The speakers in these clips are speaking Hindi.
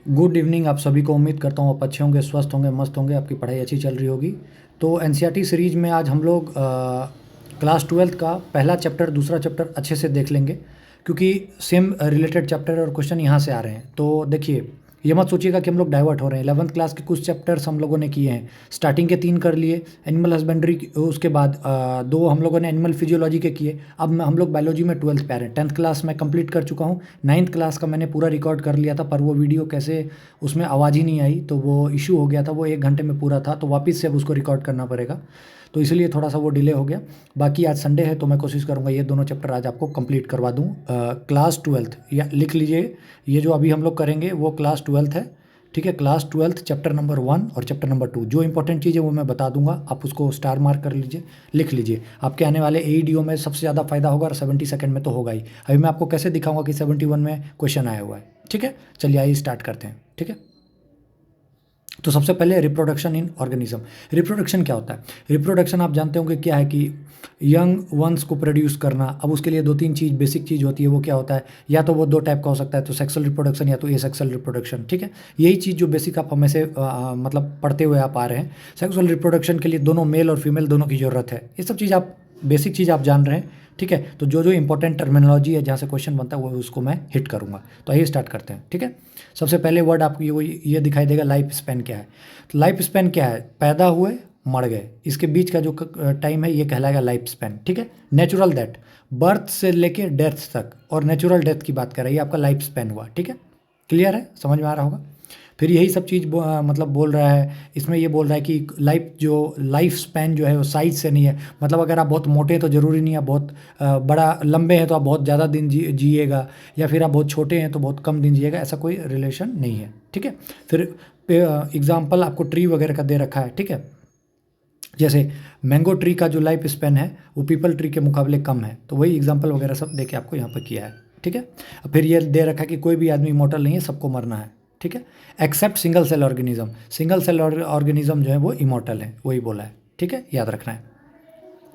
गुड इवनिंग आप सभी को। उम्मीद करता हूँ आप अच्छे होंगे, स्वस्थ होंगे, मस्त होंगे, आपकी पढ़ाई अच्छी चल रही होगी। तो एनसीईआरटी सीरीज में आज हम लोग क्लास ट्वेल्थ का पहला चैप्टर दूसरा चैप्टर अच्छे से देख लेंगे, क्योंकि सेम रिलेटेड चैप्टर और क्वेश्चन यहाँ से आ रहे हैं। तो देखिए, ये मत सोचिएगा कि हम लोग डाइवर्ट हो रहे हैं। 11th क्लास के कुछ चैप्टर्स हम लोगों ने किए हैं। स्टार्टिंग के 3 कर लिए, एनिमल हस्बेंड्री, उसके बाद 2 हम लोगों ने एनिमल फिजियोलॉजी के किए। अब हम लोग बायोलॉजी में 12th पे आ रहे हैं। 10th क्लास मैं कंप्लीट कर चुका हूँ। 9th क्लास का मैंने पूरा रिकॉर्ड कर लिया था, पर वो वीडियो कैसे उसमें आवाज़ ही नहीं आई, तो वो इशू हो गया था। वो 1 घंटे में पूरा था, तो वापस से अब उसको रिकॉर्ड करना पड़ेगा, तो इसलिए थोड़ा सा वो डिले हो गया। बाकी आज संडे है तो मैं कोशिश करूँगा ये दोनों चैप्टर आज आपको कंप्लीट करवा दूँ। क्लास ट्वेल्थ, या लिख लीजिए, ये जो अभी हम लोग करेंगे वो क्लास ट्वेल्थ है। ठीक है, क्लास ट्वेल्थ चैप्टर नंबर 1 और चैप्टर नंबर 2। जो इंपॉर्टेंट चीज़ है वो मैं बता दूंगा, आप उसको स्टार मार्क कर लीजिए, लिख लीजिए। आपके आने वाले एईडीओ में सबसे ज़्यादा फायदा होगा, और 70 सेकंड में तो होगा ही। अभी मैं आपको कैसे दिखाऊंगा कि 71 में क्वेश्चन आया हुआ है। ठीक है, चलिए आइए स्टार्ट करते हैं। ठीक है, तो सबसे पहले रिप्रोडक्शन इन ऑर्गेनिज्म। रिप्रोडक्शन क्या होता है? रिप्रोडक्शन आप जानते होंगे क्या है, कि यंग वंस को प्रोड्यूस करना। अब उसके लिए 2-3 चीज़, बेसिक चीज़ होती है। वो क्या होता है? या तो वो 2 टाइप का हो सकता है, तो सेक्सुअल रिप्रोडक्शन या तो एसेक्सुअल रिप्रोडक्शन। ठीक है, यही चीज़ जो बेसिक आप हमें से मतलब पढ़ते हुए आप आ रहे हैं। सेक्सुअल रिप्रोडक्शन के लिए दोनों मेल और फीमेल दोनों की ज़रूरत है। ये सब चीज़ आप, बेसिक चीज़ आप जान रहे हैं। ठीक है, तो जो जो इंपॉर्टेंट टर्मिनोलॉजी है जहाँ से क्वेश्चन बनता है वो उसको मैं हिट करूँगा। तो आइए स्टार्ट करते हैं। ठीक है, सबसे पहले वर्ड आपको ये दिखाई देगा, लाइफ स्पैन क्या है। तो लाइफ स्पैन क्या है? पैदा हुए, मर गए, इसके बीच का जो टाइम है ये कहलाएगा लाइफ स्पैन। ठीक है, नेचुरल डेथ, बर्थ से लेके डेथ तक, और नेचुरल डेथ की बात कर रही है, आपका लाइफ स्पैन हुआ। ठीक है, क्लियर है, समझ में आ रहा होगा। फिर यही सब चीज़ मतलब बोल रहा है, इसमें ये बोल रहा है कि लाइफ स्पैन जो है वो साइज से नहीं है। मतलब अगर आप बहुत मोटे हैं तो ज़रूरी नहीं है आप बहुत बड़ा लंबे हैं तो आप बहुत ज़्यादा दिन जिएगा, या फिर आप बहुत छोटे हैं तो बहुत कम दिन जिएगा, ऐसा कोई रिलेशन नहीं है। ठीक है, फिर एग्जाम्पल आपको ट्री वगैरह का दे रखा है। ठीक है, जैसे मैंगो ट्री का जो लाइफ स्पैन है वो पीपल ट्री के मुकाबले कम है, तो वही एग्जाम्पल वगैरह सब देके आपको यहाँ पर किया है। ठीक है, फिर ये दे रखा है कि कोई भी आदमी इमॉर्टल नहीं है, सबको मरना है। ठीक है, except single cell organism. Single cell organism जो है वो इमॉर्टल है, वही बोला है। ठीक है, याद रखना है।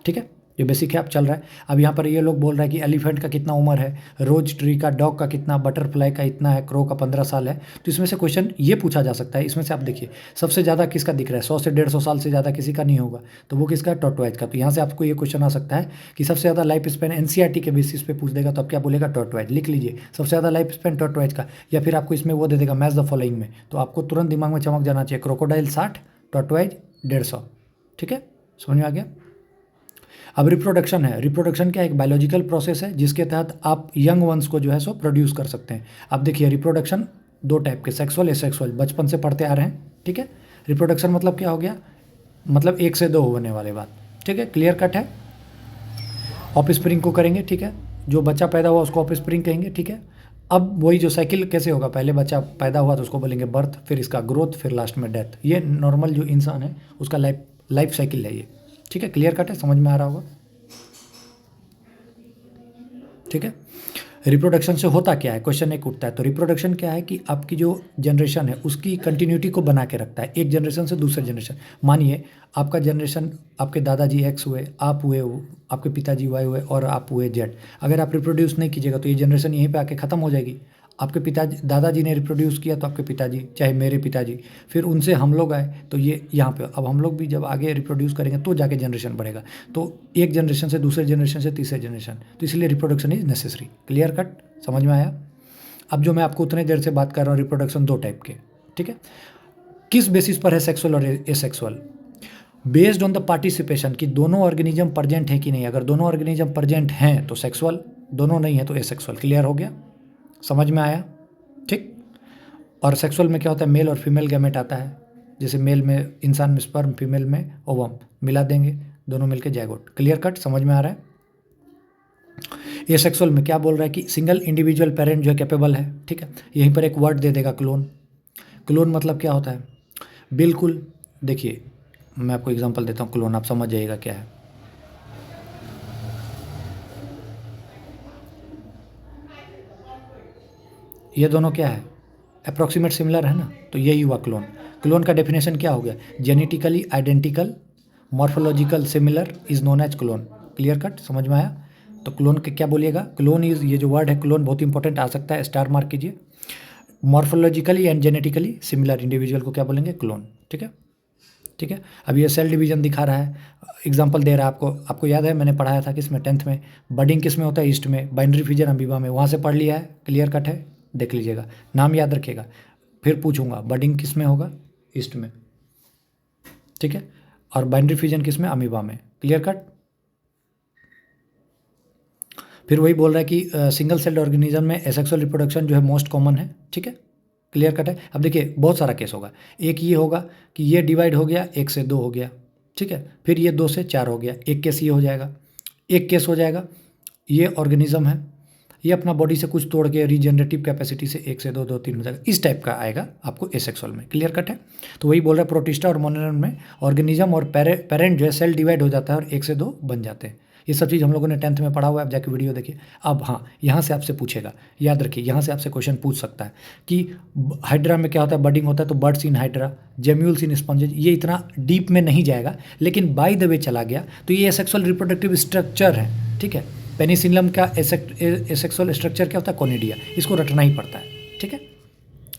ठीक है, ये बेसिक है, अब चल रहा है। अब यहाँ पर ये लोग बोल रहा है कि एलिफेंट का कितना उम्र है, रोज ट्री का, डॉग का कितना, बटरफ्लाई का इतना है, क्रो का 15 साल है। तो इसमें से क्वेश्चन ये पूछा जा सकता है। इसमें से आप देखिए, सबसे ज़्यादा किसका दिख रहा है? 100 से 150 साल से ज़्यादा किसी का नहीं होगा, तो वो किसका? टॉर्टोइज का। तो यहाँ से आपको ये क्वेश्चन आ सकता है कि सबसे ज़्यादा लाइफ स्पैन एनसीईआरटी के बेसिस पे पूछ देगा, तो आप क्या बोलेगा? टॉर्टोइज। लिख लीजिए, सबसे ज़्यादा लाइफ स्पैन टॉर्टोइज का। या फिर आपको इसमें वो दे देगा, मैच द फॉलोइंग में, तो आपको तुरंत दिमाग में चमक जाना चाहिए, क्रोकोडाइल 60, टॉर्टोइज 150। ठीक है, समझ में आ गया। अब रिप्रोडक्शन है। रिप्रोडक्शन क्या है? एक बायोलॉजिकल प्रोसेस है जिसके तहत आप यंग वंस को जो है सो प्रोड्यूस कर सकते हैं। अब देखिए, रिप्रोडक्शन 2 टाइप के, सेक्सुअल, एसेक्सुअल, बचपन से पढ़ते आ रहे हैं। ठीक है, रिप्रोडक्शन मतलब क्या हो गया? मतलब 1 से 2 होने वाले बात। ठीक है, क्लियर कट है। ऑफ स्प्रिंग को करेंगे। ठीक है, जो बच्चा पैदा हुआ उसको ऑफ स्प्रिंग कहेंगे। ठीक है, अब वही जो साइकिल कैसे होगा, पहले बच्चा पैदा हुआ तो उसको बोलेंगे बर्थ, फिर इसका ग्रोथ, फिर लास्ट में डेथ। ये नॉर्मल जो इंसान है उसका लाइफ साइकिल है ये। ठीक है, क्लियर कट है, समझ में आ रहा होगा। ठीक है, रिप्रोडक्शन से होता क्या है? क्वेश्चन एक उठता है। तो रिप्रोडक्शन क्या है कि आपकी जो जनरेशन है उसकी कंटिन्यूटी को बना के रखता है, एक जनरेशन से दूसरे जनरेशन। मानिए आपका जनरेशन, आपके दादाजी एक्स हुए, आप हुए, आपके पिताजी वाई हुए, और आप हुए जेड। अगर आप रिप्रोड्यूस नहीं कीजिएगा तो ये जनरेशन यहीं पे आके ख़त्म हो जाएगी। आपके पिताजी, दादाजी ने रिप्रोड्यूस किया तो आपके पिताजी, चाहे मेरे पिताजी, फिर उनसे हम लोग आए तो ये यहाँ पे। अब हम लोग भी जब आगे रिप्रोड्यूस करेंगे तो जाके जनरेशन बढ़ेगा, तो एक जनरेशन से दूसरे जनरेशन से तीसरे जनरेशन, तो इसलिए reproduction is necessary. Clear cut, समझ में आया। अब जो मैं आपको उतने देर से बात कर रहा हूँ, रिप्रोडक्शन 2 टाइप के। ठीक है, किस बेसिस पर है सेक्सुअल और asexual? Based on the participation, कि दोनों ऑर्गेनिज्म प्रेजेंट है कि नहीं। अगर दोनों ऑर्गेनिज्म प्रेजेंट हैं तो सेक्सुअल, दोनों नहीं है तो एसेक्सुअल। क्लियर हो गया, समझ में आया। ठीक, और सेक्सुअल में क्या होता है? मेल और फीमेल गैमेट आता है। जैसे मेल में इंसान में स्पर्म, फीमेल में ओवम, मिला देंगे, दोनों मिलके जायगोट। क्लियर कट, समझ में आ रहा है। ये सेक्सुअल में क्या बोल रहा है कि सिंगल इंडिविजुअल पेरेंट जो है कैपेबल है। ठीक है, यहीं पर एक वर्ड दे देगा, क्लोन। क्लोन मतलब क्या होता है? बिल्कुल, देखिए मैं आपको एग्जांपल देता हूँ, क्लोन आप समझ जाइएगा क्या है। ये दोनों क्या है? अप्रॉक्सीमेट सिमिलर है ना, तो यही हुआ क्लोन। क्लोन का डेफिनेशन क्या हो गया? Genetically identical, morphological similar is known as clone. Clear cut, समझ में आया। तो क्लोन के क्या बोलिएगा? क्लोन इज, ये जो वर्ड है क्लोन बहुत इंपॉर्टेंट आ सकता है, स्टार मार्क कीजिए। Morphologically and genetically similar individual को क्या बोलेंगे, क्लोन। ठीक है, ठीक है। अब ये सेल डिवीजन दिखा रहा है, एग्जांपल दे रहा है आपको याद है मैंने पढ़ाया था किसमें, 10th में। बडिंग किस में होता है, ईस्ट में। बाइनरी फिजन अमीबा में, वहाँ से पढ़ लिया है, क्लियर कट है, देख लीजिएगा, नाम याद रखिएगा। फिर पूछूंगा बडिंग किस में होगा, ईस्ट में, ठीक है, और बाइनरी फिजन किस में, अमीबा में, क्लियर कट। फिर वही बोल रहा है कि सिंगल सेल्ड ऑर्गेनिज्म में एसेक्सुअल रिप्रोडक्शन जो है मोस्ट कॉमन है, ठीक है, क्लियर कट है। अब देखिए बहुत सारा केस होगा, एक ये होगा कि ये डिवाइड हो गया, 1 से 2 हो गया, ठीक है, फिर ये 2 से 4 हो गया, एक केस ये हो जाएगा, एक केस हो जाएगा ये ऑर्गेनिज्म है, ये अपना बॉडी से कुछ तोड़ के रीजनरेटिव कैपेसिटी से 1 से 2, 2 3 हो जाएगा, इस टाइप का आएगा आपको एसेक्सुअल में, क्लियर कट है। तो वही बोल रहा है प्रोटिस्टा और मोनोनेम में ऑर्गेनिज्म और पेरेंट जो है सेल डिवाइड हो जाता है और 1 से 2 बन जाते हैं। ये सब चीज़ हम लोगों ने 10th में पढ़ा हुआ है, आप जाके वीडियो देखिए। अब हाँ, यहाँ से आपसे पूछेगा, याद रखिए, यहाँ से आपसे क्वेश्चन पूछ सकता है कि हाइड्रा में क्या होता है, बडिंग होता है, तो बर्ड्स इन हाइड्रा, जेम्यूल्स इन स्पॉन्जेज। ये इतना डीप में नहीं जाएगा, लेकिन बाय द वे चला गया तो ये एसेक्सुअल रिप्रोडक्टिव स्ट्रक्चर है, ठीक है। पेनिसिलियम का एसेक्सुअल स्ट्रक्चर क्या होता है, कोनिडिया, इसको रटना ही पड़ता है, ठीक है,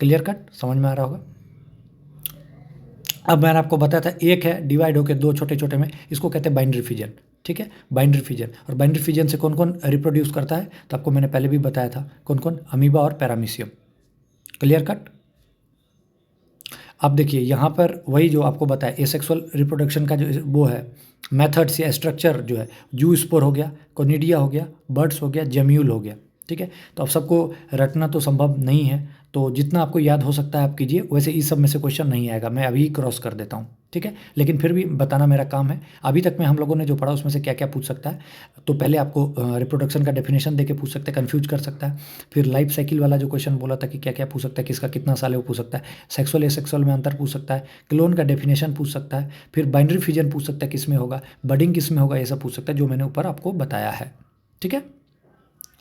क्लियर कट, समझ में आ रहा होगा। अब मैंने आपको बताया था एक है डिवाइड होकर 2 छोटे छोटे में, इसको कहते हैं बाइनरी फिजन, ठीक है, बाइनरी फिजन। और बाइनरी फिजन से कौन कौन रिप्रोड्यूस करता है, तो आपको मैंने पहले भी बताया था कौन कौन, अमीबा और पैरामीशियम, क्लियर कट। अब देखिए यहाँ पर वही जो आपको बताया एसेक्सुअल रिप्रोडक्शन का जो वो है मेथड्स या स्ट्रक्चर जो है, जूस्पोर हो गया, कोनिडिया हो गया, बर्ड्स हो गया, जेम्यूल हो गया, ठीक है। तो अब सबको रटना तो संभव नहीं है, तो जितना आपको याद हो सकता है आप कीजिए। वैसे इस सब में से क्वेश्चन नहीं आएगा, मैं अभी क्रॉस कर देता हूँ, ठीक है, लेकिन फिर भी बताना मेरा काम है। अभी तक में हम लोगों ने जो पढ़ा उसमें से क्या क्या पूछ सकता है, तो पहले आपको रिप्रोडक्शन का डेफिनेशन देके पूछ सकते हैं, कन्फ्यूज कर सकता है। फिर लाइफ साइकिल वाला जो क्वेश्चन बोला था कि क्या क्या पूछ सकता है, किसका कितना साल है वो पूछ सकता है। सेक्सुअल एसेक्सुअल में अंतर पूछ सकता है, क्लोन का डेफिनेशन पूछ सकता है, फिर बाइनरी फिजन पूछ सकता है किस में होगा, बडिंग किस में होगा, ये सब पूछ सकता है जो मैंने ऊपर आपको बताया है, ठीक है।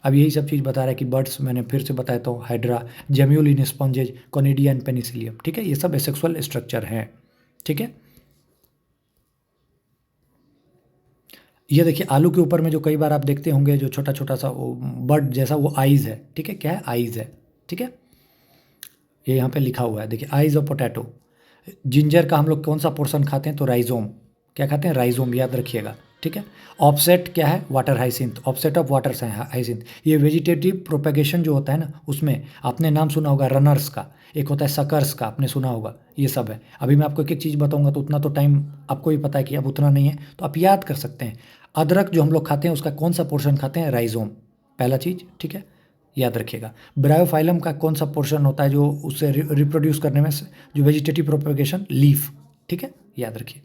अब यही सब चीज़ बता रहा है कि बर्ड्स, मैंने फिर से बताया तो hydra, gemmule in sponges, conidia and penicillium, ठीक है, ये सब एसेक्सुअल स्ट्रक्चर हैं, ठीक है। ये देखिए आलू के ऊपर में जो कई बार आप देखते होंगे जो छोटा छोटा सा वो बर्ड जैसा, वो आइज़ है, ठीक है, क्या है, आइज़ है, ठीक है, ये यहाँ पे लिखा हुआ है, देखिए आइज़ ऑफ पोटैटो। जिंजर का हम लोग कौन सा पोर्शन खाते हैं, तो राइजोम, क्या खाते हैं, राइजोम, याद रखिएगा, ठीक है। ऑफसेट क्या है, water hyacinth, offset of water hyacinth. ये वेजिटेटिव प्रोपेगेशन जो होता है ना, उसमें आपने नाम सुना होगा रनर्स का, एक होता है सकर्स का, आपने सुना होगा, ये सब है। अभी मैं आपको एक एक चीज़ बताऊंगा तो उतना तो टाइम आपको भी पता है कि अब उतना नहीं है, तो आप याद कर सकते हैं। अदरक जो हम लोग खाते हैं उसका कौन सा पोर्शन खाते हैं, राइजोम, पहला चीज़, ठीक है, याद रखिएगा। ब्रायोफाइलम का कौन सा पोर्शन होता है जो उससे रिप्रोड्यूस करने में, जो वेजिटेटिव प्रोपेगेशन, लीफ, ठीक है, याद रखिए।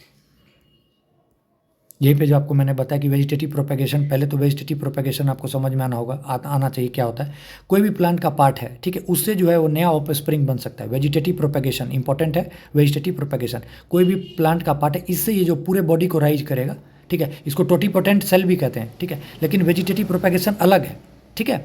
यहीं पे जो आपको मैंने बताया कि वेजिटेटिव प्रोपेगेशन, पहले तो वेजिटेटिव प्रोपेगेशन आपको समझ में आना होगा, आना चाहिए क्या होता है। कोई भी प्लांट का पार्ट है, ठीक है, उससे जो है वो नया ऑफस्प्रिंग बन सकता है। वेजिटेटिव प्रोपेगेशन इंपॉर्टेंट है, वेजिटेटिव प्रोपेगेशन कोई भी प्लांट का पार्ट है, इससे ये जो पूरे बॉडी को राइज करेगा, ठीक है, इसको टोटीपोटेंट सेल भी कहते हैं, ठीक है, लेकिन वेजिटेटिव प्रोपेगेशन अलग है, ठीक है।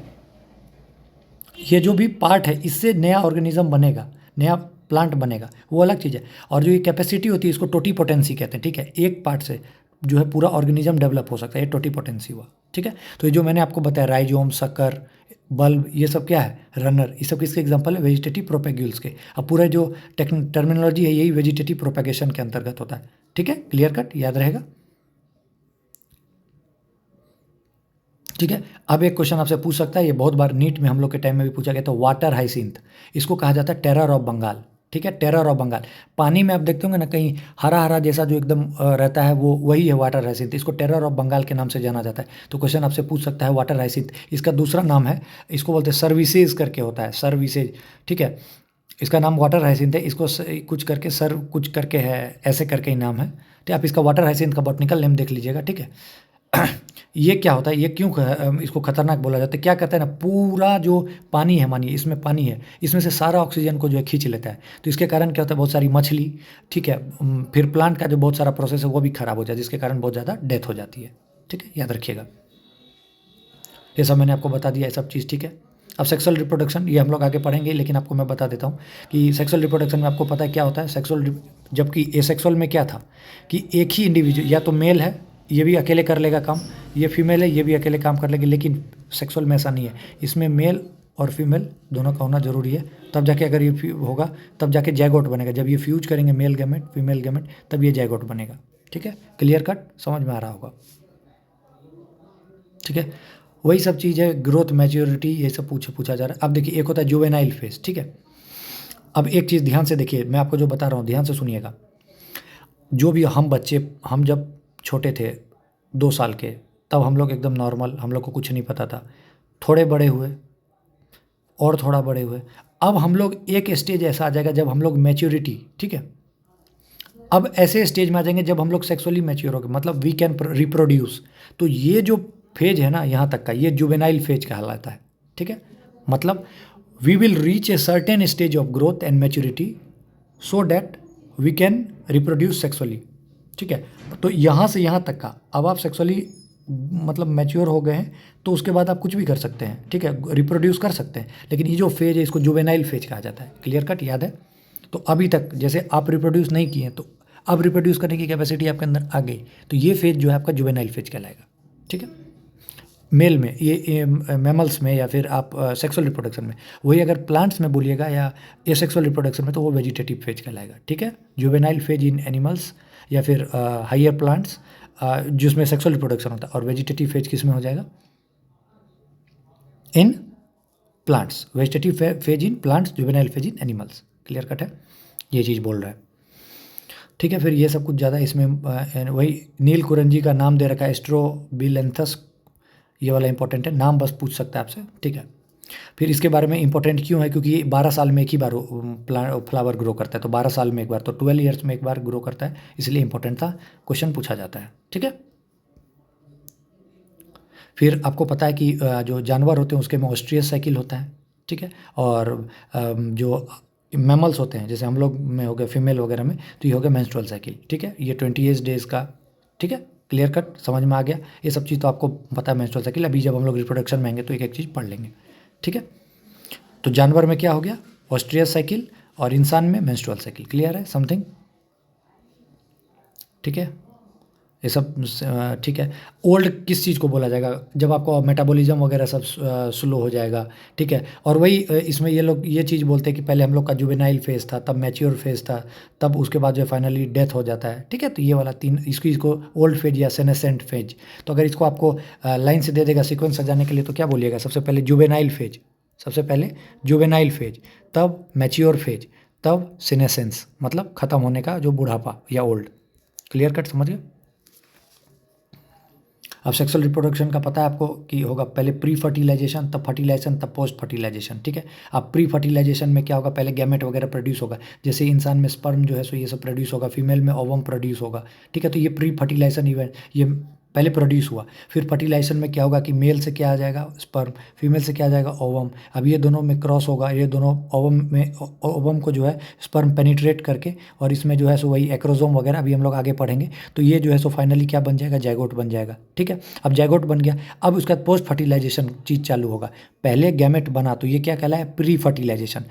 ये जो भी पार्ट है इससे नया ऑर्गेनिज्म बनेगा, नया प्लांट बनेगा, वो अलग चीज़ है। और जो ये कैपेसिटी होती है इसको टोटीपोटेंसी कहते हैं, ठीक है, एक पार्ट से जो है पूरा ऑर्गेनिज्म डेवलप हो सकता है, ये टोटीपोटेंसी हुआ, ठीक है। तो ये जो मैंने आपको बताया राइजोम, शक्कर, बल्ब, ये सब क्या है, रनर, ये सब किसके एग्जांपल है, वेजिटेटिव प्रोपेग्यूल्स के। अब पूरा जो टर्मिनोलॉजी है यही वेजिटेटिव प्रोपेगेशन के अंतर्गत होता है, ठीक है, क्लियर कट, याद रहेगा, ठीक है। अब एक क्वेश्चन आपसे पूछ सकता है, ये बहुत बार नीट में हम लोग के टाइम में भी पूछा गया, तो वाटर हाइसिंथ, इसको कहा जाता है टेरर ऑफ बंगाल, ठीक है, टेरर ऑफ बंगाल। पानी में आप देखते होंगे ना कहीं हरा हरा जैसा जो एकदम रहता है, वो वही है वाटर हाइसिंथ, इसको टेरर ऑफ बंगाल के नाम से जाना जाता है। तो क्वेश्चन आपसे पूछ सकता है वाटर हाइसिंथ, इसका दूसरा नाम है, इसको बोलते हैं सर्विसेज करके होता है, सर्विसेज, ठीक है, इसका नाम वाटर हाइसिंथ है, इसको कुछ करके सर कुछ करके है, ऐसे करके ही नाम है, तो आप इसका वाटर हाइसिंथ का बॉटनिकल नेम देख लीजिएगा, ठीक है। ये क्या होता है, ये क्यों इसको खतरनाक बोला जाता है, क्या कहते हैं ना, पूरा जो पानी है, मानिए इसमें पानी है, इसमें से सारा ऑक्सीजन को जो है खींच लेता है, तो इसके कारण क्या होता है, बहुत सारी मछली, ठीक है, फिर प्लांट का जो बहुत सारा प्रोसेस है वो भी खराब हो जाता है, जिसके कारण बहुत ज़्यादा डेथ हो जाती है, ठीक है, याद रखिएगा। ये सब मैंने आपको बता दिया, ये सब चीज़, ठीक है। अब सेक्सुअल रिप्रोडक्शन ये हम लोग आगे पढ़ेंगे, लेकिन आपको मैं बता देता हूँ कि सेक्सुअल रिप्रोडक्शन में आपको पता है क्या होता है, जबकि एसेक्सुअल में क्या था कि एक ही इंडिविजुअल, या तो मेल है ये भी अकेले कर लेगा काम, ये फीमेल है ये भी अकेले काम कर लेगी, लेकिन सेक्सुअल में ऐसा नहीं है, इसमें मेल और फीमेल दोनों का होना ज़रूरी है, तब जाके अगर ये होगा तब जाके जैगोट बनेगा। जब ये फ्यूज करेंगे मेल गैमेट फीमेल गैमेट तब ये जैगोट बनेगा। ठीक है, क्लियर कट, समझ में आ रहा होगा। ठीक है, वही सब चीज़ है, ग्रोथ मैच्योरिटी ये सब पूछा जा रहा है। अब देखिए, एक होता है जुवेनाइल फेज। ठीक है, अब एक चीज़ ध्यान से देखिए, मैं आपको जो बता रहा हूँ ध्यान से सुनिएगा। जो भी हम बच्चे, हम जब छोटे थे 2 साल के, तब हम लोग एकदम नॉर्मल, हम लोग को कुछ नहीं पता था। थोड़े बड़े हुए और थोड़ा बड़े हुए, अब हम लोग एक स्टेज ऐसा आ जाएगा जब हम लोग मैच्योरिटी, ठीक है, अब ऐसे स्टेज में आ जाएंगे जब हम लोग सेक्सुअली मैच्योर हो गए, मतलब वी कैन रिप्रोड्यूस। तो ये जो फेज है ना यहाँ तक का, ये जुवेनाइल फेज कहलाता है। ठीक है, मतलब we will reach a certain stage of growth and maturity so that we can reproduce sexually. ठीक है, तो यहाँ से यहाँ तक का, अब आप सेक्सुअली मतलब मैच्योर हो गए हैं तो उसके बाद आप कुछ भी कर सकते हैं। ठीक है, रिप्रोड्यूस कर सकते हैं, लेकिन ये जो फेज है इसको जुवेनाइल फेज कहा जाता है। क्लियर कट, याद है? तो अभी तक जैसे आप रिप्रोड्यूस नहीं किए तो अब रिप्रोड्यूस करने की कैपेसिटी आपके अंदर आ गई, तो ये फेज जो है आपका जुवेनाइल फेज कहलाएगा। ठीक है, मेल में ये मैमल्स में या फिर आप सेक्सुअल रिप्रोडक्शन में। वही अगर प्लांट्स में बोलिएगा या सेक्सुअल रिप्रोडक्शन में तो वो वेजिटेटिव फेज कहलाएगा। ठीक है, जुवेनाइल फेज इन एनिमल्स या फिर हायर प्लांट्स जिसमें सेक्सुअल रिप्रोडक्शन होता है, और वेजिटेटिव फेज किस में हो जाएगा? In plants. Vegetative phase in plants, juvenile phase in animals. Clear cut है, ये चीज़ बोल रहा है। ठीक है, फिर ये सब कुछ ज़्यादा इसमें वही नील कुरंजी का नाम दे रखा है स्ट्रोबिलेंथस, ये वाला इंपॉर्टेंट है, नाम बस पूछ सकता है आपसे। ठीक है, फिर इसके बारे में इंपॉर्टेंट क्यों है? क्योंकि ये 12 साल में एक ही बार फ्लावर ग्रो करता है, तो 12 साल में एक बार, तो 12 ईयर्स में एक बार ग्रो करता है, इसलिए इंपॉर्टेंट था, क्वेश्चन पूछा जाता है। ठीक है, फिर आपको पता है कि जो जानवर होते हैं उसके में ऑस्ट्रियस साइकिल होता है। ठीक है, और जो मैमल्स होते हैं जैसे हम लोग में हो गए फीमेल वगैरह में, तो ये हो गया मेंस्ट्रुअल साइकिल। ठीक है, ये 28 डेज़ का। ठीक है, क्लियर कट, समझ में आ गया? ये सब चीज़ तो आपको पता है मेंस्ट्रुअल साइकिल। अभी जब हम लोग रिप्रोडक्शन में आएंगे तो एक एक चीज़ पढ़ लेंगे। ठीक है, तो जानवर में क्या हो गया? ऑस्ट्रियस साइकिल, और इंसान में मेंस्ट्रुअल साइकिल। क्लियर है समथिंग? ठीक है, ये सब ठीक है। ओल्ड किस चीज़ को बोला जाएगा? जब आपको मेटाबॉलिज्म वगैरह सब स्लो हो जाएगा। ठीक है, और वही इसमें ये लोग ये चीज़ बोलते हैं कि पहले हम लोग का जुवेनाइल फेज था, तब मैच्योर फेज था, तब उसके बाद जो है फाइनली डेथ हो जाता है। ठीक है, तो ये वाला तीन, इसको ओल्ड फेज या सेनेसेंट फेज। तो अगर इसको आपको लाइन से दे देगा सीक्वेंस सजाने के लिए तो क्या बोलिएगा? सबसे पहले जुवेनाइल फेज, सबसे पहले जुवेनाइल फेज, तब मैच्योर फेज, तब सीनेसेंस, मतलब ख़त्म होने का जो बुढ़ापा या ओल्ड। क्लियर कट, समझ गए? अब सेक्सुअल रिप्रोडक्शन का पता है आपको कि होगा पहले प्री फर्टिलाइजेशन, तब फर्टिलाइजेशन, तब पोस्ट फर्टिलाइजेशन। ठीक है, अब प्री फर्टिलाइजेशन में क्या होगा? पहले गैमेट वगैरह प्रोड्यूस होगा, जैसे इंसान में स्पर्म जो है सो ये सब प्रोड्यूस होगा, फीमेल में ओवम प्रोड्यूस होगा। ठीक है, तो ये प्री फर्टिलाइजेशन इवेंट, ये पहले प्रोड्यूस हुआ। फिर फर्टिलाइजेशन में क्या होगा कि मेल से क्या आ जाएगा? स्पर्म, फीमेल से क्या आ जाएगा? ओवम। अब ये दोनों में क्रॉस होगा, ये दोनों ओवम को जो है स्पर्म पेनिट्रेट करके, और इसमें जो है सो वही एक्रोजोम वगैरह अभी हम लोग आगे पढ़ेंगे, तो ये जो है सो फाइनली क्या बन जाएगा? जाइगोट बन जाएगा। ठीक है, अब जाइगोट बन गया, अब उसका पोस्ट फर्टिलाइजेशन चीज़ चालू होगा। पहले गैमेट बना तो ये क्या कहलाया? Pre fertilisation.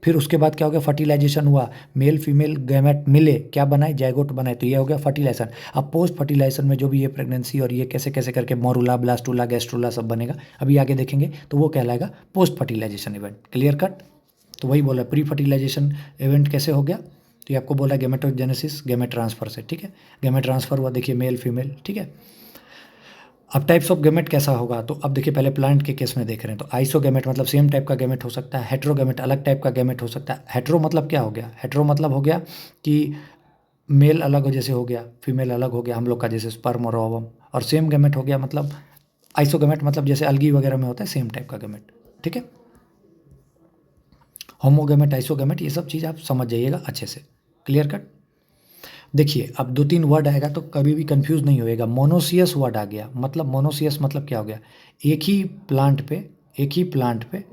फिर उसके बाद क्या हो गया? फर्टिलाइजेशन हुआ, मेल फीमेल गैमेट मिले, क्या बनाए? जाइगोट बनाए, तो ये हो गया फर्टिलाइजेशन। अब पोस्ट फर्टिलाइजेशन में जो भी ये प्रेगनेंसी और ये कैसे कैसे करके मोरूला, ब्लास्टूला, गैस्ट्रूला सब बनेगा, अभी आगे देखेंगे, तो वो कहलाएगा post fertilisation event. Clear cut? तो वही बोला, प्री फर्टिलाइजेशन इवेंट कैसे हो गया? तो ये आपको बोला गैमेटोजेनेसिस, गैमेट ट्रांसफर से। ठीक है, गैमेट ट्रांसफर हुआ, देखिए मेल फीमेल। ठीक है, अब टाइप्स ऑफ गैमेट कैसा होगा? तो अब देखिए पहले प्लांट के केस में देख रहे हैं, तो आइसोगैमेट मतलब सेम टाइप का गैमेट हो सकता है, हेट्रोगैमेट अलग टाइप का गैमेट हो सकता है। हेट्रो मतलब क्या हो गया? हेट्रो मतलब हो गया कि मेल अलग हो, जैसे हो गया, फीमेल अलग हो गया हम लोग का, जैसे स्पर्म और ओवम। और सेम गैमेट हो गया मतलब आइसोगैमेट, मतलब जैसे अलगी वगैरह में होता है सेम टाइप का गैमेट। ठीक है, होमोगैमेट, आइसोगैमेट, ये सब चीज़ आप समझ जाइएगा अच्छे से। Clear cut? देखिए अब 2-3 वर्ड आएगा तो कभी भी कंफ्यूज नहीं होएगा। मोनोसियस वर्ड आ गया, मतलब मोनोसियस मतलब क्या हो गया? एक ही प्लांट पे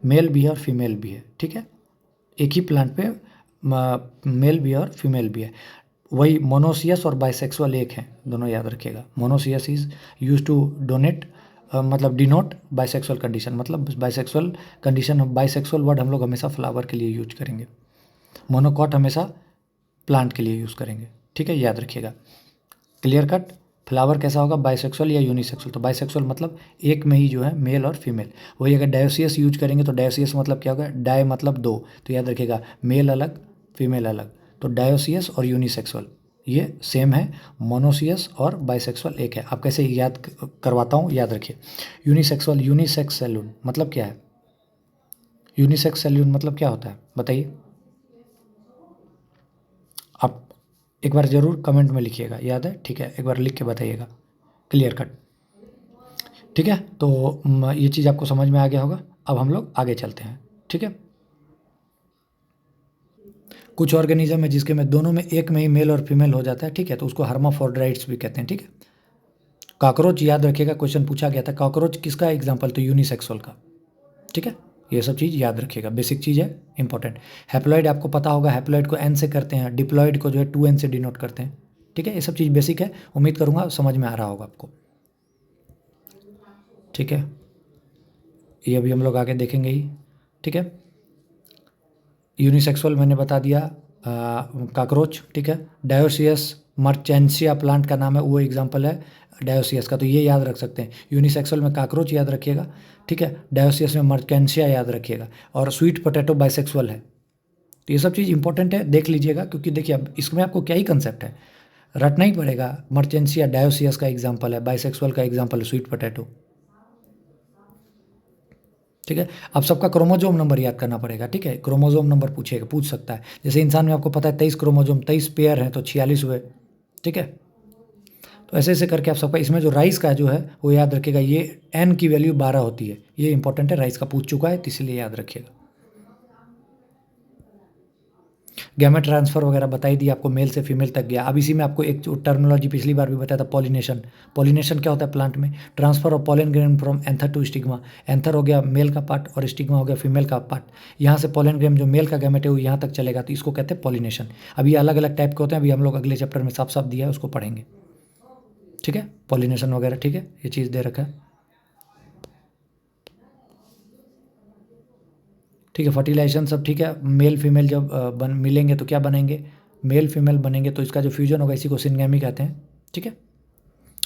मेल भी है और फीमेल भी है। ठीक है, एक ही प्लांट पे मेल भी है और फीमेल भी है। वही मोनोसियस और बाइसेक्सुअल एक हैं, दोनों याद रखिएगा। Monoecious is use to donate मतलब डिनोट बाइसेक्सुअल कंडीशन, मतलब बाइसेक्सुअल कंडीशन। बाइसेक्सुअल वर्ड हम लोग हमेशा फ्लावर के लिए यूज करेंगे, मोनोकॉट हमेशा प्लांट के लिए यूज़ करेंगे। ठीक है, याद रखिएगा। Clear cut? फ्लावर कैसा होगा, बाइसेक्सुअल या यूनिसेक्सुअल। तो बाइसेक्सुअल मतलब एक में ही जो है मेल और फीमेल। वही अगर डायोसियस यूज करेंगे तो डायोसियस मतलब क्या होगा, डाय मतलब दो, तो याद रखिएगा मेल अलग फीमेल अलग। तो डायोसियस और यूनिसेक्सुअल ये सेम है, मोनोसियस और बाइसेक्सुअल एक है। आप कैसे याद करवाता हूँ, याद रखिए। यूनिसेक्सुअल, यूनिसेक्स सैल्यून मतलब क्या है, यूनिसेक्स सैल्यून मतलब क्या होता है बताइए आप, एक बार ज़रूर कमेंट में लिखिएगा, याद है, ठीक है, एक बार लिख के बताइएगा, क्लियर कट। ठीक है, तो ये चीज़ आपको समझ में आ गया होगा। अब हम लोग आगे चलते हैं, ठीक है। कुछ ऑर्गेनिज्म है जिसके में दोनों में एक में ही मेल और फीमेल हो जाता है, ठीक है, तो उसको हर्माफ्रोडाइट्स भी कहते हैं, ठीक है। कॉकरोच याद रखिएगा, क्वेश्चन पूछा गया था, कॉकरोच किसका एग्जाम्पल, तो यूनिसेक्सुअल का, ठीक है। ये सब चीज़ याद रखिएगा, बेसिक चीज़ है, इंपॉर्टेंट। हैप्लॉइड आपको पता होगा, हैप्लॉइड को एन से करते हैं, डिप्लॉइड को जो है 2n से डिनोट करते हैं, ठीक है। ये सब चीज़ बेसिक है, उम्मीद करूँगा समझ में आ रहा होगा आपको, ठीक है। ये अभी हम लोग आगे देखेंगे ही, ठीक है। यूनिसेक्सुअल मैंने बता दिया, काकरोच, ठीक है। डायोसियस मर्चेंसिया प्लांट का नाम है, वो एग्जांपल है डायोसियस का, तो ये याद रख सकते हैं। यूनिसेक्सुअल में काकरोच याद रखिएगा, ठीक है। डायोसियस में मर्चेंसिया याद रखिएगा, और स्वीट पोटैटो बाइसेक्सुअल है। तो ये सब चीज़ इंपॉर्टेंट है, देख लीजिएगा, क्योंकि देखिए अब इसमें आपको क्या ही कंसेप्ट है, रटना ही पड़ेगा। मर्चेंसिया डायोसियस का एग्जाम्पल है, बाइसेक्सुअल का एग्जाम्पल है स्वीट पोटैटो, ठीक है। अब सबका क्रोमोजोम नंबर याद करना पड़ेगा, ठीक है। क्रोमोजोम नंबर पूछेगा, पूछ सकता है, जैसे इंसान में आपको पता है 23 क्रोमोजोम, 23 पेयर हैं तो 46 हुए, ठीक है। तो ऐसे ऐसे करके आप सबका, इसमें जो राइस का जो है वो याद रखिएगा, ये एन की वैल्यू 12 होती है, ये इंपॉर्टेंट है, राइस का पूछ चुका है तो इसलिए याद रखिएगा। गैमेट ट्रांसफर वगैरह बताई दी आपको, मेल से फीमेल तक गया। अब इसी में आपको एक टर्मिनोलॉजी पिछली बार भी बताया था, पॉलिनेशन। पॉलिनेशन क्या होता है प्लांट में, transfer of pollen grain from anther to stigma. Anther हो गया मेल का पार्ट और स्टिग्मा हो गया फीमेल का पार्ट। यहाँ से पॉलन ग्रेन जो मेल का गैमेट है वो यहाँ तक चलेगा, तो इसको कहते हैं पॉलिनेशन। अब ये अलग अलग टाइप के होते हैं, अभी हम लोग अगले चैप्टर में साफ साफ दिया है, उसको पढ़ेंगे, ठीक है। पॉलिनेशन वगैरह, ठीक है, ये चीज़ दे रखा है, ठीक है। फर्टिलाइजेशन सब ठीक है। मेल फीमेल जब मिलेंगे तो क्या बनेंगे, मेल फीमेल बनेंगे, तो इसका जो फ्यूजन होगा इसी को सिनगैमी कहते हैं, ठीक है।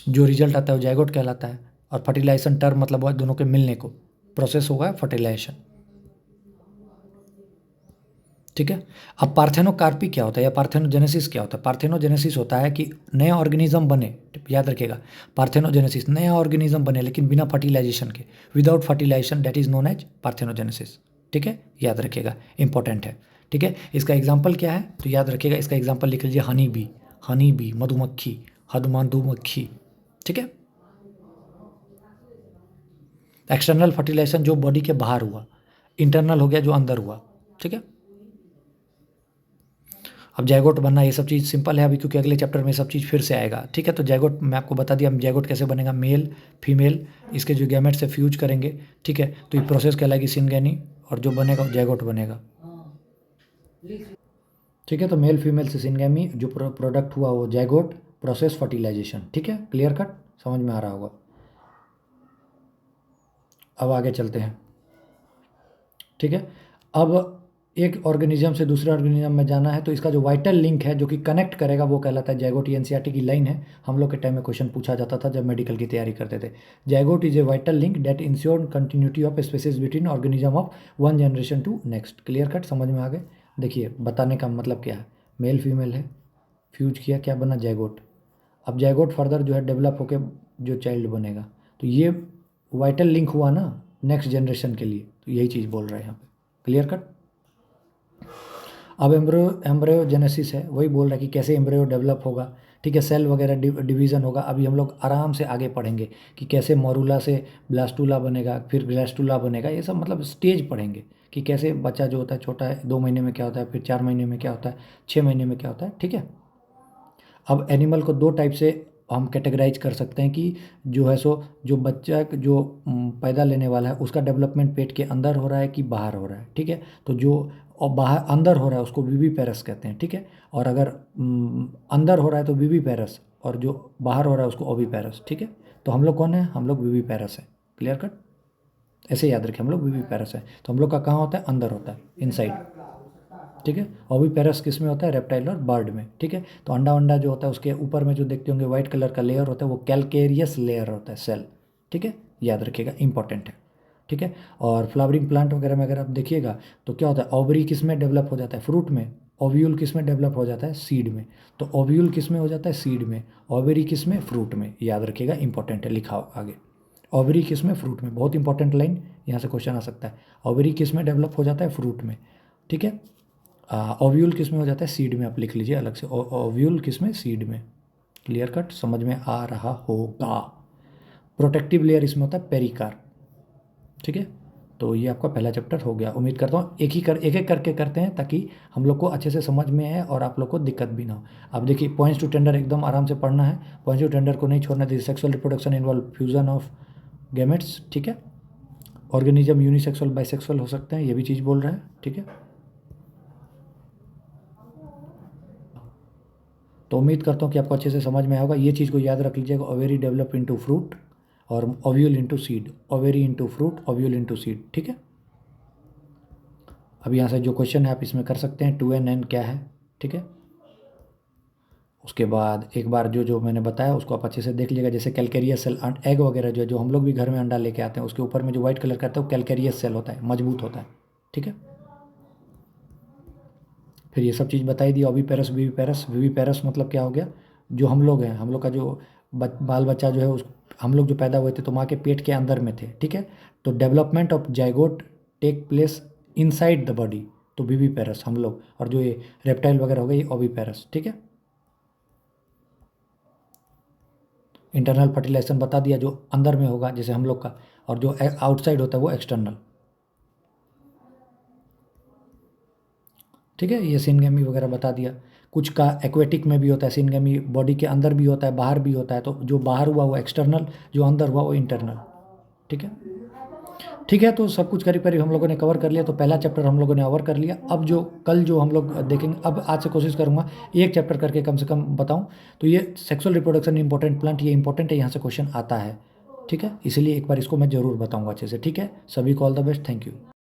जो रिजल्ट आता है वो जाइगोट कहलाता है। और फर्टिलाइजेशन टर्म मतलब वो दोनों के मिलने को प्रोसेस होगा फर्टिलाइजेशन, ठीक है। अब पार्थेनोकार्पी क्या होता है या पार्थेनोजेनेसिस क्या होता है, पार्थेनोजेनेसिस होता है कि नया ऑर्गेनिज्म बने, याद रखिएगा, पार्थेनोजेनेसिस नया ऑर्गेनिज्म बने लेकिन बिना फर्टिलाइजेशन के, without fertilisation, that is known as parthenogenesis, ठीक है, याद रखिएगा, इंपॉर्टेंट है, ठीक है। इसका एग्जाम्पल क्या है, तो याद रखिएगा, इसका एग्जाम्पल लिख लीजिए, हनी बी, हनी बी मधुमक्खी, मधुमक्खी, ठीक है। एक्सटर्नल फर्टिलाइजेशन जो बॉडी के बाहर हुआ, इंटरनल हो गया जो अंदर हुआ, ठीक है। अब जैगोट बनना ये सब चीज़ सिंपल है अभी, क्योंकि अगले चैप्टर में सब चीज़ फिर से आएगा, ठीक है। तो जैगोट मैं आपको बता दिया, जैगोट कैसे बनेगा, मेल फीमेल इसके जो गैमेट से फ्यूज करेंगे, ठीक है, तो ये प्रोसेस कहलाएगी सिनगैनी, और जो बनेगा वो जैगोट बनेगा, ठीक है। तो मेल फीमेल से सिनगैमी जो प्रोडक्ट हुआ वो जैगोट, प्रोसेस फर्टिलाइजेशन, ठीक है, क्लियर कट, समझ में आ रहा होगा। अब आगे चलते हैं, ठीक है। अब एक ऑर्गेनिज्म से दूसरे ऑर्गेनिज्म में जाना है, तो इसका जो वाइटल लिंक है जो कि कनेक्ट करेगा वो कहलाता है जैगोट। एनसीईआरटी की लाइन है, हम लोग के टाइम में क्वेश्चन पूछा जाता था जब मेडिकल की तैयारी करते थे। Zygote is a vital link that ensure continuity of species between organism of one generation to next, clear cut, समझ में आ गए। देखिए बताने का मतलब क्या है, मेल फीमेल है, फ्यूज किया, क्या बना, जैगोट। अब जैगोट फर्दर जो है डेवलप होकर जो चाइल्ड बनेगा, तो ये वाइटल लिंक हुआ ना नेक्स्ट जनरेशन के लिए, तो यही चीज़ बोल रहे हैं यहाँ पे, क्लियर कट। अब एम्ब्रियोजेनेसिस है, वही बोल रहा है कि कैसे एम्ब्रियो डेवलप होगा, ठीक है, सेल वगैरह डिवीज़न होगा। अभी हम लोग आराम से आगे पढ़ेंगे कि कैसे मोरूला से ब्लास्टूला बनेगा, फिर ग्लास्टूला बनेगा, ये सब मतलब स्टेज पढ़ेंगे कि कैसे बच्चा जो होता है छोटा है 2 महीने में क्या होता है, फिर 4 महीने में क्या होता है, 6 महीने में क्या होता है, ठीक है। अब एनिमल को दो टाइप से हम कैटेगराइज कर सकते हैं कि जो है सो जो बच्चा जो पैदा लेने वाला है उसका डेवलपमेंट पेट के अंदर हो रहा है कि बाहर हो रहा है, ठीक है। तो जो और बाहर अंदर हो रहा है उसको विवी पैरस कहते हैं, ठीक है। और अगर अंदर हो रहा है तो विवी पैरस, और जो बाहर हो रहा है उसको ओवी पैरस, ठीक है। तो हम लोग कौन है, हम लोग विवी पैरस है, क्लियर कट, ऐसे याद रखें, हम लोग विवी पैरस है। तो हम लोग का कहाँ होता है, अंदर होता है, इनसाइड, ठीक है। ओविपेरस किस में होता है? रेप्टाइल और बर्ड में, ठीक है। तो अंडा जो होता है उसके ऊपर में जो देखते होंगे व्हाइट कलर का लेयर होता है वो कैलकेरियस लेयर होता है, सेल, ठीक है, याद रखिएगा, इंपॉर्टेंट है, ठीक है। और फ्लावरिंग प्लांट वगैरह में अगर आप देखिएगा तो क्या होता है, ओवरी किस में डेवलप हो जाता है? फ्रूट में। ओव्यूल किस में डेवलप हो जाता है? सीड में। तो ओव्यूल किस में हो जाता है? सीड में। ओवरी किस में? फ्रूट में, याद रखिएगा, इंपॉर्टेंट है, लिखा आगे। ओवरी किस में? फ्रूट में, बहुत इंपॉर्टेंट लाइन, यहाँ से क्वेश्चन आ सकता है। ओवरी किस में डेवलप हो जाता है? फ्रूट में, ठीक है। ओव्यूल किस में हो जाता है? सीड में, आप लिख लीजिए अलग से, ओव्यूल किस में? सीड में। क्लियर कट, समझ में आ रहा होगा। प्रोटेक्टिव लेयर इसमें होता है पेरिकार्प, ठीक है। तो ये आपका पहला चैप्टर हो गया। उम्मीद करता हूँ एक एक करके करते हैं ताकि हम लोग को अच्छे से समझ में आए और आप लोग को दिक्कत भी ना हो। अब देखिए, पॉइंट्स टू टेंडर एकदम आराम से पढ़ना है, पॉइंट्स टू टेंडर को नहीं छोड़ना। This sexual reproduction involve fusion of gametes, ठीक है। ऑर्गेनिज्म यूनिसेक्सुअल बाइसेक्सुअल हो सकते हैं, ये भी चीज़ बोल रहा है, ठीक है। तो उम्मीद करता हूँ कि आपको अच्छे से समझ में आया होगा। ये चीज़ को याद रख लीजिएगा, ओवेरी डेवलप इनटू फ्रूट और ovule into seed, ovary into fruit, ovule into seed, ठीक है। अब यहाँ से जो क्वेश्चन है आप इसमें कर सकते हैं, 2n क्या है, ठीक है। उसके बाद एक बार जो मैंने बताया उसको आप अच्छे से देख लीजिएगा, जैसे कैलकेरियस सेल, एग वगैरह जो हम लोग भी घर में अंडा लेके आते हैं उसके ऊपर में जो व्हाइट कलर का आता है वो कैलकेरियस सेल होता है, मजबूत होता है, ठीक है। फिर ये सब चीज़ बताई दी। Oviparous, viviparous. विविपेरस मतलब क्या हो गया? जो हम लोग हैं, हम लोग का जो बाल बच्चा जो है उस हम लोग जो पैदा हुए थे तो माँ के पेट के अंदर में थे, ठीक है। तो development of zygote take place inside the body, तो विविपेरस हम लोग। और जो ये रेप्टाइल वगैरह हो गए ये ओविपेरस, ठीक है। इंटरनल फर्टिलाइजेशन बता दिया, जो अंदर में होगा जैसे हम लोग का, और जो आउटसाइड होता है वो एक्सटर्नल, ठीक है। ये सिनगेमी वगैरह बता दिया। कुछ का एक्वेटिक में भी होता है सिनगेमी, बॉडी के अंदर भी होता है बाहर भी होता है, तो जो बाहर हुआ वो एक्सटर्नल, जो अंदर हुआ वो इंटरनल, ठीक है। ठीक है, तो सब कुछ करीब करीब हम लोगों ने कवर कर लिया। तो पहला चैप्टर हम लोगों ने कवर कर लिया। अब जो कल जो हम लोग देखेंगे, अब आज से कोशिश करूँगा एक चैप्टर करके कम से कम बताऊँ। तो ये सेक्सुअल रिप्रोडक्शन इंपॉर्टेंट प्लांट, ये इंपॉर्टेंट है, यहाँ से क्वेश्चन आता है, ठीक है। इसलिए एक बार इसको मैं ज़रूर बताऊँगा अच्छे से, ठीक है। सभी को all the best, thank you.